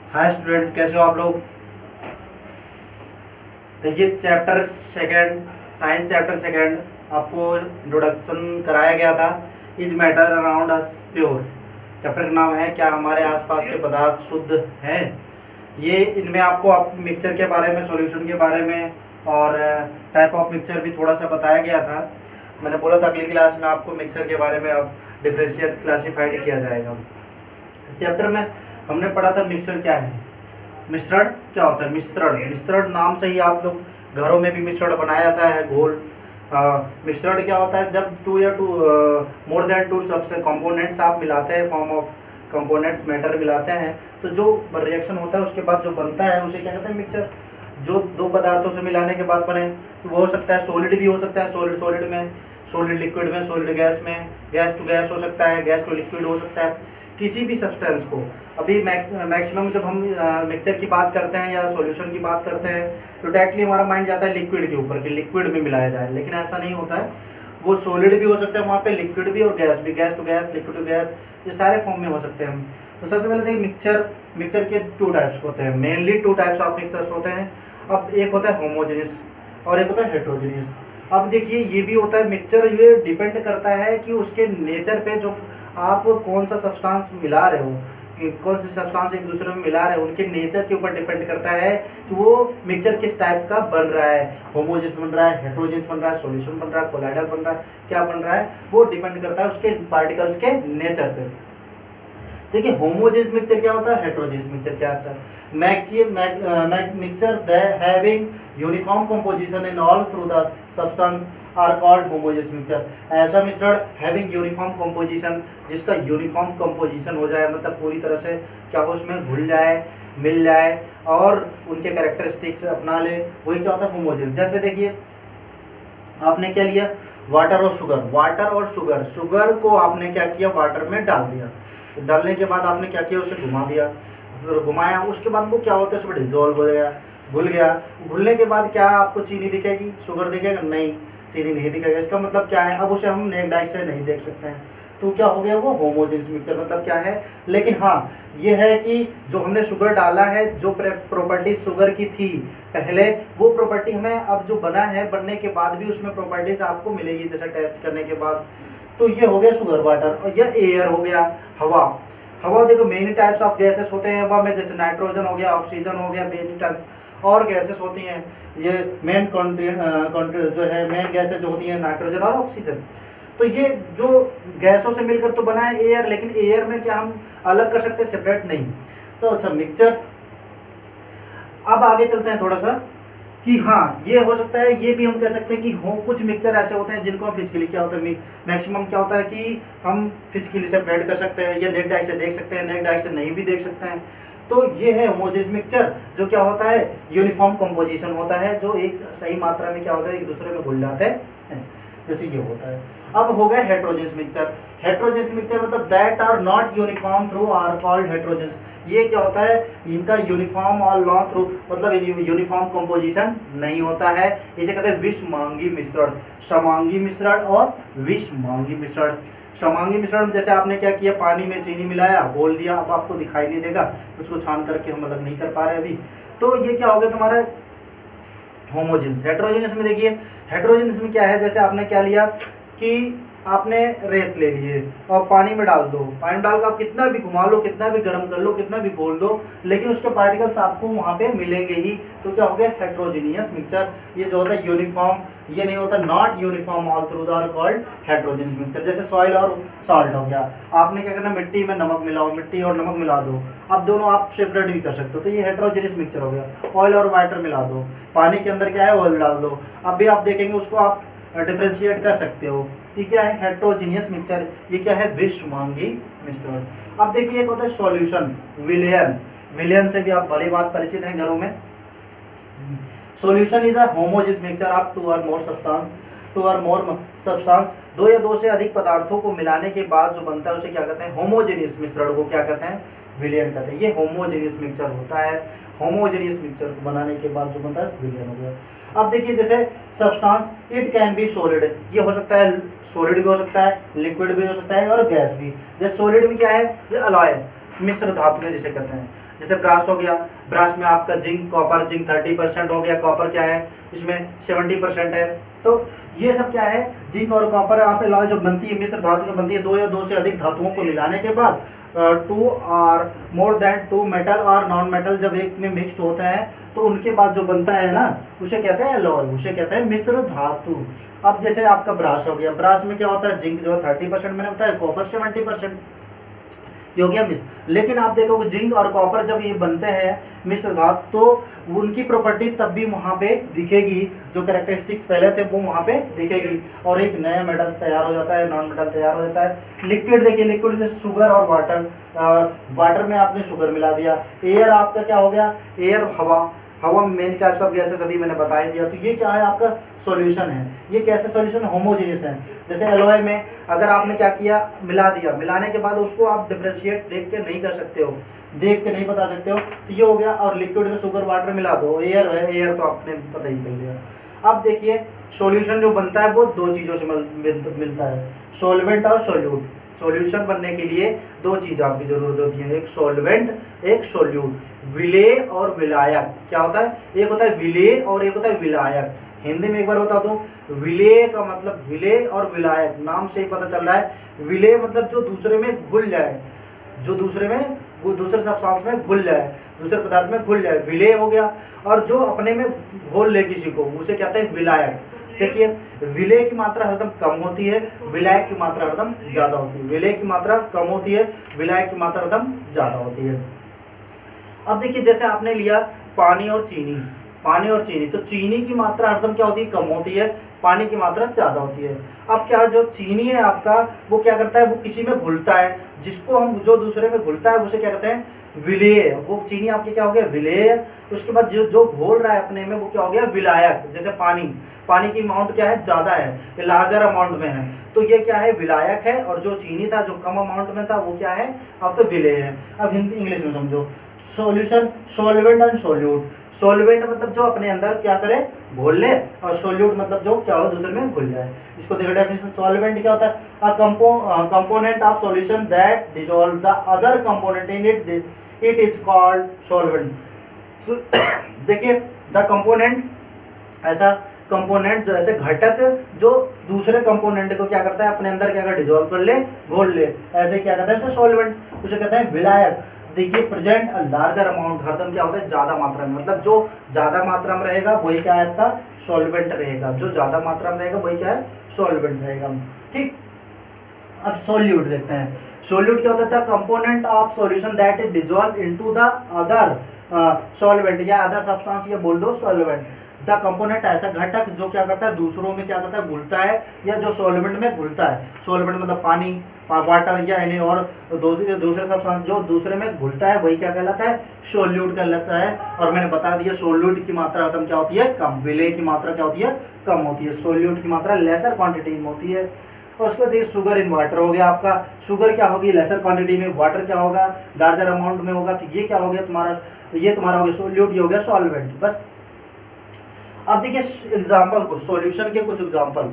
Hi student, कैसे हो आप लोग। देखिए chapter second, science chapter second आपको इंट्रोडक्शन कराया गया था। Is matter around us pure. Chapter का नाम है क्या हमारे आसपास के पदार्थ शुद्ध हैं। ये इनमें आपको मिक्सचर के बारे में, सॉल्यूशन के बारे में और टाइप ऑफ मिक्सचर भी थोड़ा सा बताया गया था। मैंने बोला था अगली क्लास में आपको मिक्सचर के बारे में अब डिफरेंशिएट क्लासीफाइड किया जाएगा। इस चैप्टर में हमने पढ़ा था मिक्सचर क्या है, मिश्रण क्या होता है। मिश्रण नाम से ही आप लोग घरों में भी मिश्रण बनाया जाता है, घोल। मिश्रण क्या होता है, जब टू या more than two substance components आप मिलाते हैं, फॉर्म ऑफ कंपोनेंट्स मैटर मिलाते हैं, तो जो रिएक्शन होता है उसके बाद जो बनता है उसे क्या कहते हैं, मिक्सचर। जो दो पदार्थों से मिलाने के बाद बने, तो वो हो सकता है सॉलिड भी हो सकता है, सॉलिड में, सॉलिड लिक्विड में, सॉलिड गैस में, गैस टू गैस हो सकता है, गैस टू लिक्विड हो सकता है। किसी भी सब्सटेंस को अभी मैक्सिमम जब हम मिक्सचर की बात करते हैं या सॉल्यूशन की बात करते हैं तो डायरेक्टली हमारा माइंड जाता है लिक्विड के ऊपर कि लिक्विड में मिलाया जाए, लेकिन ऐसा नहीं होता है। वो सॉलिड भी हो सकता है वहाँ पे, लिक्विड भी और गैस भी, gas to gas, liquid to gas, ये सारे फॉर्म में हो सकते हैं। तो सबसे पहले देखिए मिक्सचर के टू टाइप्स होते हैं, mainly two types of mixtures होते हैं। अब एक होता है होमोजेनियस और एक होता है हेट्रोजेनियस। अब देखिए ये भी होता है मिक्सचर, ये डिपेंड करता है कि उसके नेचर पे, जो आप कौन सा सब्सटेंस मिला रहे हो, कि कौन सी सब्सटेंस एक दूसरे में मिला रहे हो, उनके नेचर के ऊपर डिपेंड करता है कि वो मिक्सचर किस टाइप का बन रहा है। होमोजेनियस बन रहा है, हेट्रोजेनियस बन रहा है, सॉल्यूशन बन रहा है, कोलाइडल बन रहा है, क्या बन रहा है, वो डिपेंड करता है उसके पार्टिकल्स के नेचर पे। देखिए होमोजेनियस मिक्सचर क्या होता है, हेट्रोजेनियस मिक्सचर क्या होता है। Mixture having uniform composition in all through the substance are called homogeneous mixture. ऐसा मिश्रण हैविंग यूनिफॉर्म कंपोजिशन, जिसका यूनिफॉर्म कंपोजिशन हो जाए, मतलब पूरी तरह से क्या हो, उसमें घुल जाए, मिल जाए और उनके कैरेक्टरिस्टिक्स अपना ले, वही क्या होता है होमोजेनियस। जैसे देखिए आपने क्या लिया, वाटर और शुगर। शुगर को आपने क्या किया, वाटर में डाल दिया। डालने के बाद आपने क्या किया, उसे घुमा दिया, फिर घुमाया, उसके बाद वो क्या होता है, उसमें डिजोल्व हो गया, घुल गया। घुलने के बाद क्या आपको चीनी दिखेगी, शुगर दिखेगा, नहीं, चीनी नहीं दिखेगा। इसका मतलब क्या है, अब उसे हम नेक डाइट से नहीं देख सकते हैं, तो क्या हो गया, वो होमोजेनियस मिक्सचर मतलब क्या है। लेकिन हाँ ये है कि जो हमने शुगर डाला है, जो प्रॉपर्टीज शुगर की थी पहले, वो प्रॉपर्टी हमें अब जो बना है, बनने के बाद भी उसमें प्रॉपर्टीज आपको मिलेगी, जैसे टेस्ट करने के बाद। तो ये हो गया शुगर, वाटर। और यह एयर हो गया, हवा देखो मेनी टाइप्स ऑफ गैसेस होते हैं हवा में, जैसे नाइट्रोजन हो गया, ऑक्सीजन हो गया, मेनी टाइप्स और गैसेस होती हैं। ये मेन जो है मेन गैसेस जो होती हैं नाइट्रोजन और ऑक्सीजन। तो ये जो गैसों से मिलकर तो बना है एयर, लेकिन एयर में क्या हम अलग कर सकते हैं, सेपरेट नहीं। तो अच्छा मिक्सचर, अब आगे चलते हैं थोड़ा सा कि हाँ ये हो सकता है, ये भी हम कह सकते हैं कि कुछ मिक्सचर ऐसे होते हैं जिनको हम फिजिकली क्या होता है, मैक्सिमम क्या होता है कि हम फिजिकली सेपरेट कर सकते हैं, या नेक डाइट से देख सकते हैं, नेक डाइट से नहीं भी देख सकते हैं। तो ये है होमोजेनियस मिक्सचर, जो क्या होता है, यूनिफॉर्म कंपोजिशन होता है, जो एक सही मात्रा में क्या होता है, एक दूसरे में घुल जाते हैं, जैसे ये होता है। अब हो गया हेट्रोजेनियस मिक्सचर। हेट्रोजेनियस मिक्सचर मतलब that are not uniform through are called heterogeneous. ये क्या होता है, इनका यूनिफॉर्म और नॉट थ्रू मतलब यूनिफॉर्म कंपोजिशन नहीं होता है। इसे कहते हैं विषमांगी मिश्रण, समांगी मिश्रण और विषमांगी मिश्रण। समांगी मिश्रण जैसे आपने क्या किया, पानी में चीनी मिलाया, घोल दिया, अब आपको दिखाई नहीं देगा, उसको छान करके हम अलग नहीं कर पा रहे अभी। तो ये क्या हो गया तुम्हारा होमोजेनियस। हेट्रोजेनियस में देखिए, हेट्रोजेनियस में क्या है, जैसे आपने क्या लिया कि आपने रेत ले लिए और पानी में डाल दो, पानी में डाल कर आप कितना भी घुमा लो, कितना भी गर्म कर लो, कितना भी घोल दो, लेकिन उसके पार्टिकल्स आपको वहाँ पे मिलेंगे ही। तो क्या हो गया हेट्रोजेनियस मिक्सचर। ये जो होता है यूनिफॉर्म, ये नहीं होता, not uniform all through the are called heterogeneous mixture. जैसे सॉइल और सॉल्ट हो गया, आपने क्या करना, मिट्टी में नमक मिलाओ, मिट्टी और नमक मिला दो, अब दोनों आप सेपरेट भी कर सकते हो, तो ये हेट्रोजेनियस मिक्सचर हो गया। ऑयल और वाटर मिला दो, पानी के अंदर क्या है, ऑयल डाल दो, अब भी आप देखेंगे उसको आप डिफरेंशिएट कर सकते हो। ये क्या है हेट्रोजेनियस मिक्सचर, ये क्या है विषमांगी मिश्रण। अब देखिए एक होता है सॉल्यूशन, विलयन। विलयन से भी आप भली बात परिचित हैं घरों में। Solution is a homogeneous mixture of two और मोर सब्सटेंस। दो या दो से अधिक पदार्थों को मिलाने के बाद जो बनता है उसे क्या कहते हैं, होमोजेनियस मिश्रण को क्या कहते हैं, विलयन कहते हैं। ये होमोजेनियस मिक्सचर होता है। होमोजेनियस मिक्सचर को बनाने के बाद जो बनता है विलयन हो गया। अब देखिए जैसे substance, it can be solid, ये हो सकता है सॉलिड भी हो सकता है, लिक्विड भी हो सकता है और गैस भी। जैसे सॉलिड में क्या है, ये अलॉय, मिश्र धातुएं जिसे कहते हैं। जैसे ब्रास हो गया, ब्रास में आपका जिंक कॉपर, जिंक 30% हो गया, कॉपर क्या है इसमें 70% है। तो ये सब क्या है, जिंक और कॉपर आप एलॉय जो बनती है, मिश्र धातु बनती है, दो या दो से अधिक धातुओं को मिलाने के बाद टू और मोर देन टू मेटल और नॉन मेटल जब एक में मिक्स्ड होता है तो उनके बाद जो बनता है ना उसे कहते हैं एलॉय, उसे कहते हैं मिश्र धातु। अब जैसे आपका ब्रास हो गया, ब्रास में क्या होता है, जिंक जो है 30% मैंने बताया, कॉपर 70% ये हो गया मिश्र। लेकिन आप देखोगे जिंक और कॉपर जब ये बनते हैं मिश्र धातु तो उनकी प्रॉपर्टी तब भी वहाँ पे दिखेगी, जो कैरेक्टरिस्टिक्स पहले थे वो वहाँ पे दिखेगी और एक नया मेटल तैयार हो जाता है, नॉन मेटल तैयार हो जाता है। लिक्विड देखिए, लिक्विड जैसे शुगर और वाटर, वाटर में आपने शुगर मिला दिया। एयर आपका क्या हो गया, एयर हवा, हवा में मेन टाइप्स ऑफ गैसेस अभी मैंने बता ही दिया। तो ये क्या है आपका सॉल्यूशन है। ये कैसे सॉल्यूशन, होमोजेनियस है। जैसे एलॉय में अगर आपने क्या किया, मिला दिया, मिलाने के बाद उसको आप डिफरेंशिएट देख के नहीं कर सकते हो, देख के नहीं बता सकते हो, तो ये हो गया। और लिक्विड में शुगर वाटर मिला दो, एयर है, एयर तो आपने पता ही कर लिया। अब देखिए सॉल्यूशन जो बनता है वो दो चीज़ों से मिलता है, सॉल्वेंट और सॉल्यूट। सॉल्यूशन बनने के लिए दो चीज़ आपकी जरूरत होती है, एक सॉल्वेंट, एक सॉल्यूट। विलेय और विलायक क्या होता है, एक होता है विलेय और एक होता है विलायक। हिंदी में एक बार बता दूं, विलेय का मतलब, विलेय और विलायक नाम से ही पता चल रहा है। विलेय मतलब जो दूसरे में घुल जाए, जो दूसरे में, वो दूसरे सब्सटेंस में घुल जाए, दूसरे पदार्थ में घुल जाए, विलेय हो गया। और जो अपने में घोल ले किसी को, उसे कहते हैं विलायक। देखिए विलेय की मात्रा हरदम कम होती है, विलायक की मात्रा हरदम ज्यादा होती है। विलेय की मात्रा कम होती है, विलायक की मात्रा हरदम ज्यादा होती है। अब देखिए जैसे आपने लिया पानी और चीनी, पानी और चीनी, तो चीनी की मात्रा हरदम क्या होती है, कम होती है, पानी की मात्रा ज्यादा होती है। अब क्या, जो चीनी है आपका वो क्या करता है, वो किसी में घुलता है, जिसको हम, जो दूसरे में घुलता है उसे क्या कहते हैं, विलेय। वो चीनी आपके क्या हो गया, विलेय। उसके बाद जो जो घोल रहा है अपने में वो क्या हो गया, विलायक। जैसे पानी, पानी की अमाउंट क्या है, ज्यादा है, ये लार्जर अमाउंट में है, तो ये क्या है, विलायक है। और जो चीनी था, जो कम अमाउंट में था, वो क्या है आपका विलेय है। अब हिंदी इंग्लिश में समझो, solution, solvent and solute. Solvent मतलब जो अपने अंदर क्या करे, घोल ले, और सॉल्यूट मतलब जो क्या हो, दूसरे में घुल जाए। इसको देखो डेफिनेशन, सॉल्वेंट क्या होता है, a component of solution that dissolve the other component in it, it is called solvent. देखिए द कंपोनेंट, ऐसा कंपोनेंट जो ऐसे घटक जो दूसरे कंपोनेंट को क्या करता है, अपने अंदर क्या कर, डिसॉल्व कर ले, घोल ले, ऐसे क्या कहता है, उसे सॉल्वेंट, उसे कहते हैं विलायक। देखिए प्रेजेंट अ लार्जर अमाउंट, हरदम क्या होता है, ज्यादा मात्रा में, मतलब जो ज्यादा मात्रा में रहेगा वही क्या है आपका सॉल्वेंट रहेगा, जो ज्यादा मात्रा में रहेगा वही क्या है, सॉल्वेंट रहेगा। ठीक, अब सॉल्यूट देखते हैं। सॉल्यूट क्या होता है, component of solution that is dissolve into the other solvent या अदर सब्सटेंस, ये बोल दो सॉल्वेंट। द कंपोनेंट ऐसा घटक जो क्या करता है, दूसरों में क्या करता है, घुलता है, या जो सॉल्वेंट में घुलता है। सॉल्वेंट मतलब पानी, वाटर या यानी और दूसरे सब्सटेंस जो दूसरे में घुलता है वही क्या कहलाता है, सॉल्यूट कहलाता है। और मैंने बता दिया सॉल्यूट की मात्रा हरदम क्या होती है, कम, विलेय की मात्रा क्या होती है, कम होती है, सॉल्यूट की मात्रा लेसर क्वांटिटी में होती है। और उसके बाद देखिए शुगर इन वाटर हो गया आपका, शुगर क्या होगी, लेसर क्वांटिटी में, वाटर क्या होगा, लार्जर अमाउंट में होगा, तो ये क्या हो गया तुम्हारा, ये तुम्हारा हो गया सॉल्यूट, ये हो गया सॉल्वेंट। बस अब देखिए एग्जाम्पल को, सॉल्यूशन के कुछ एग्जाम्पल,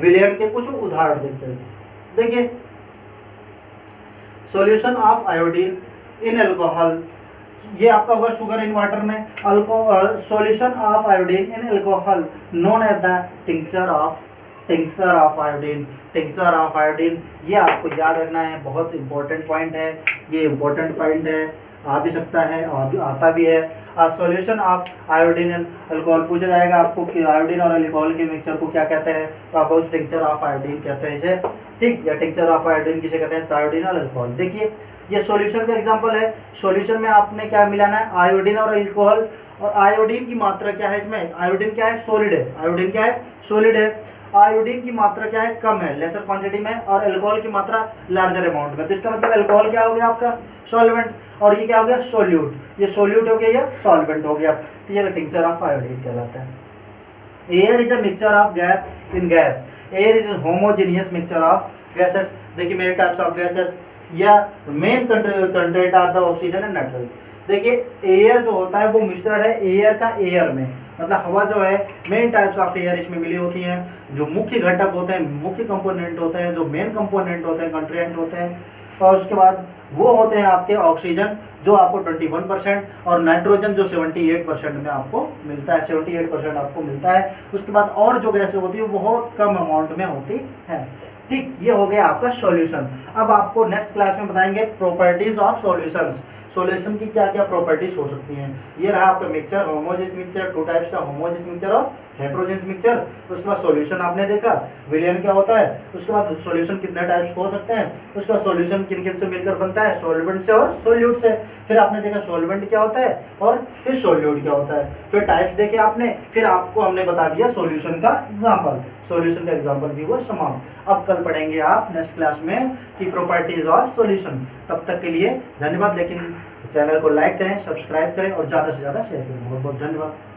विलेय के कुछ उदाहरण देखते हैं। देखिए solution of iodine in alcohol, ये आपका होगा शुगर इन वाटर में, solution of iodine in alcohol known as the tincture of iodine. Tincture of iodine ये आपको याद रखना है, बहुत इंपॉर्टेंट पॉइंट है, ये इंपॉर्टेंट पॉइंट है, आ भी सकता है और आता भी है। Solution of iodine and alcohol पूछा जाएगा आपको कि आयोडीन और अल्कोहल के मिक्सचर को क्या कहते हैं, तो आपको टिंक्चर ऑफ आयोडीन कहते हैं इसे। ठीक, या टिंक्चर ऑफ आयोडीन किसे कहते हैं, आयोडीन और अल्कोहल। देखिए ये सॉल्यूशन का एग्जांपल है, सॉल्यूशन में आपने क्या मिलाना है, आयोडीन और अल्कोहल। और आयोडीन की मात्रा क्या है इसमें, आयोडीन क्या है, सॉलिड है, आयोडीन क्या है, सॉलिड है। आयोडीन की मात्रा क्या है, कम है, लेसर क्वांटिटी में, और अल्कोहल की मात्रा लार्जर अमाउंट में। तो इसका मतलब अल्कोहल क्या हो गया आपका, सॉल्वेंट, और ये क्या हो गया, सॉल्यूट, ये सॉल्यूट हो गया, ये सॉल्वेंट हो गया। तो ये टिंक्चर ऑफ आयोडीन कहलाता है। Air is a mixture of gas in gas, air is homogeneous mixture of gases. देखिए मेरे टाइप्स ऑफ गैसेस, या main content are the oxygen and nitrogen. देखिए एयर जो होता है वो मिश्रण है एयर का एयर में, मतलब हवा जो है, मेन टाइप्स ऑफ एयर इसमें मिली होती हैं। जो मुख्य घटक होते हैं, मुख्य कंपोनेंट होते हैं, जो मेन कंपोनेंट होते हैं, कंट्रीएंट होते हैं, और उसके बाद वो होते हैं आपके ऑक्सीजन जो आपको 21% और नाइट्रोजन जो 78% में आपको मिलता है, 78% आपको मिलता है। उसके बाद और जो गैसें होती है वो बहुत कम अमाउंट में होती है। ठीक, ये हो गया आपका सॉल्यूशन। अब आपको नेक्स्ट क्लास में बताएंगे प्रॉपर्टीज ऑफ सॉल्यूशंस, सॉल्यूशन की क्या क्या प्रॉपर्टीज हो सकती हैं। ये रहा आपका mixture, homogeneous mixture, two types का होमोजेनियस मिक्सचर और हेटेरोजेनियस मिक्सचर। उसके बाद सॉल्यूशन आपने देखा, विलयन क्या होता है। उसके बाद सॉल्यूशन कितने टाइप्स हो सकते हैं, उसका सॉल्यूशन किन किन से मिलकर बनता है, सॉल्वेंट से और सोल्यूट से। फिर आपने देखा सॉल्वेंट क्या होता है और फिर सोल्यूट क्या होता है। फिर टाइप्स देखे आपने, फिर आपको हमने बता दिया सॉल्यूशन का एग्जांपल, सॉल्यूशन का एग्जांपल भी हुआ समाप्त। अब कल पढ़ेंगे आप नेक्स्ट क्लास में कि प्रॉपर्टीज ऑफ सॉल्यूशन। तब तक के लिए धन्यवाद। लेकिन चैनल को लाइक करें, सब्सक्राइब करें और ज़्यादा से ज़्यादा शेयर करें। बहुत बहुत धन्यवाद।